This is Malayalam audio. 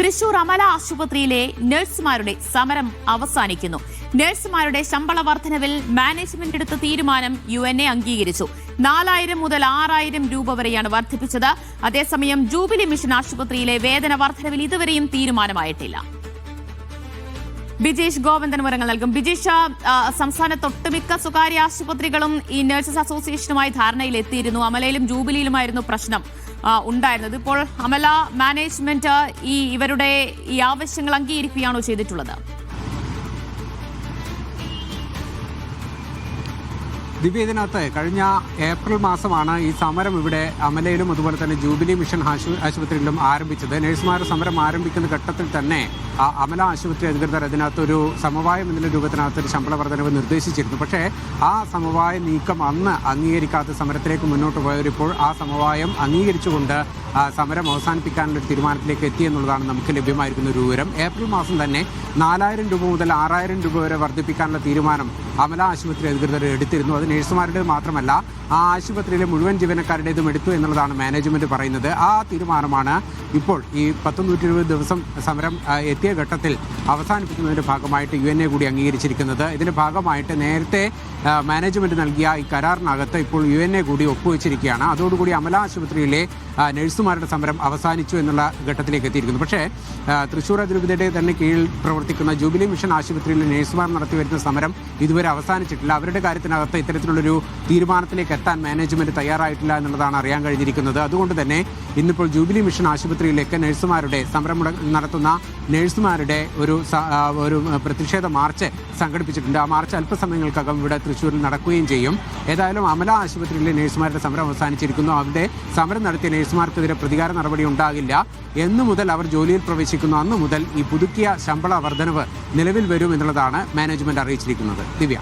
തൃശൂർ അമല ആശുപത്രിയിലെ നഴ്സുമാരുടെ സമരം അവസാനിക്കുന്നു. നഴ്സുമാരുടെ ശമ്പള വർധനവിൽ മാനേജ്മെന്റ് എടുത്ത തീരുമാനം UNA അംഗീകരിച്ചു. 4000 മുതൽ 6000 രൂപ വരെയാണ് വർദ്ധിപ്പിച്ചത്. അതേസമയം ജൂബിലി മിഷൻ ആശുപത്രിയിലെ വേതന വർധനവിൽ ഇതുവരെയും തീരുമാനമായിട്ടില്ല. ബിജീഷ് ഗോവിന്ദൻ വിവരങ്ങൾ നൽകും. ബിജീഷ്, സംസ്ഥാനത്ത് ഒട്ടുമിക്ക സ്വകാര്യ ആശുപത്രികളും ഈ നഴ്സസ് അസോസിയേഷനുമായി ധാരണയിലെത്തിയിരുന്നു. അമലയിലും ജൂബിലിയിലുമായിരുന്നു പ്രശ്നം ഉണ്ടായിരുന്നത്. ഇപ്പോൾ അമല മാനേജ്മെന്റ് ഇവരുടെ ഈ ആവശ്യങ്ങൾ അംഗീകരിക്കുകയാണോ ചെയ്തിട്ടുള്ളത്? ദിവ്യ, ഇതിനകത്ത് കഴിഞ്ഞ ഏപ്രിൽ മാസമാണ് ഈ സമരം ഇവിടെ അമലയിലും അതുപോലെ തന്നെ ജൂബിലി മിഷൻ ആശുപത്രിയിലും ആരംഭിച്ചത്. നഴ്സുമാരുടെ സമരം ആരംഭിക്കുന്ന ഘട്ടത്തിൽ തന്നെ അമല ആശുപത്രി അധികൃതർ അതിനകത്തൊരു സമവായം എന്നുള്ള രൂപത്തിനകത്തൊരു ശമ്പള വർധനവ് നിർദ്ദേശിച്ചിരുന്നു. പക്ഷേ ആ സമവായ നീക്കം അന്ന് അംഗീകരിക്കാത്ത സമരത്തിലേക്ക് മുന്നോട്ട് പോയവരിപ്പോൾ ആ സമവായം അംഗീകരിച്ചുകൊണ്ട് സമരം അവസാനിപ്പിക്കാനുള്ള തീരുമാനത്തിലേക്ക് എത്തിയെന്നുള്ളതാണ് നമുക്ക് ലഭ്യമായിരിക്കുന്ന ഒരു വിവരം. ഏപ്രിൽ മാസം തന്നെ 4000 രൂപ മുതൽ 6000 രൂപ വരെ വർദ്ധിപ്പിക്കാനുള്ള തീരുമാനം അമല ആശുപത്രി അധികൃതർ എടുത്തിരുന്നു. അത് നഴ്സുമാരുടേത് മാത്രമല്ല, ആ ആശുപത്രിയിലെ മുഴുവൻ ജീവനക്കാരുടേതും എടുത്തു എന്നുള്ളതാണ് മാനേജ്മെന്റ് പറയുന്നത്. ആ തീരുമാനമാണ് ഇപ്പോൾ ഈ 120 ദിവസം സമരം എത്തിയ ഘട്ടത്തിൽ അവസാനിപ്പിക്കുന്നതിന്റെ ഭാഗമായിട്ട് UNA കൂടി അംഗീകരിച്ചിരിക്കുന്നത്. ഇതിന്റെ ഭാഗമായിട്ട് നേരത്തെ മാനേജ്മെന്റ് നൽകിയ ഈ കരാറിനകത്ത് ഇപ്പോൾ UNA കൂടി ഒപ്പുവെച്ചിരിക്കുകയാണ്. അതോടുകൂടി അമല ആശുപത്രിയിലെ നഴ്സുമാരുടെ സമരം അവസാനിച്ചു എന്നുള്ള ഘട്ടത്തിലേക്ക് എത്തിയിരിക്കുന്നു. പക്ഷേ തൃശ്ശൂർ അതിരൂപതയുടെ തന്നെ കീഴിൽ പ്രവർത്തിക്കുന്ന ജൂബിലി മിഷൻ ആശുപത്രിയിലെ നഴ്സുമാർ നടത്തിവരുന്ന സമരം ഇതുവരെ അവസാനിച്ചിട്ടില്ല. അവരുടെ കാര്യത്തിനകത്ത് ഇത്തരത്തിലുള്ളൊരു തീരുമാനത്തിലേക്ക് എത്താൻ മാനേജ്മെന്റ് തയ്യാറായിട്ടില്ല എന്നുള്ളതാണ് അറിയാൻ കഴിഞ്ഞിരിക്കുന്നത്. അതുകൊണ്ട് തന്നെ ഇന്നിപ്പോൾ ജൂബിലി മിഷൻ ആശുപത്രിയിലേക്ക് നഴ്സുമാരുടെ സമരം നടത്തുന്ന നഴ്സുമാരുടെ ഒരു പ്രതിഷേധ മാർച്ച് സംഘടിപ്പിച്ചിട്ടുണ്ട്. ആ മാർച്ച് അല്പസമയങ്ങൾക്കകം ഇവിടെ തൃശ്ശൂരിൽ നടക്കുകയും ചെയ്യും. ഏതായാലും അമല ആശുപത്രിയിലെ നഴ്സുമാരുടെ സമരം അവസാനിച്ചിരിക്കുന്നു. അവിടെ സമരം നടത്തിയ നഴ്സുമാർക്കെതിരെ പ്രതികാര നടപടി ഉണ്ടാകില്ല. എന്നു മുതൽ അവർ ജോലിയിൽ പ്രവേശിക്കുന്നു അന്നു മുതൽ ഈ പുതുക്കിയ ശമ്പള വർധനവ് നിലവിൽ വരും എന്നുള്ളതാണ് മാനേജ്മെന്റ് അറിയിച്ചിരിക്കുന്നത്. ദിവ്യ.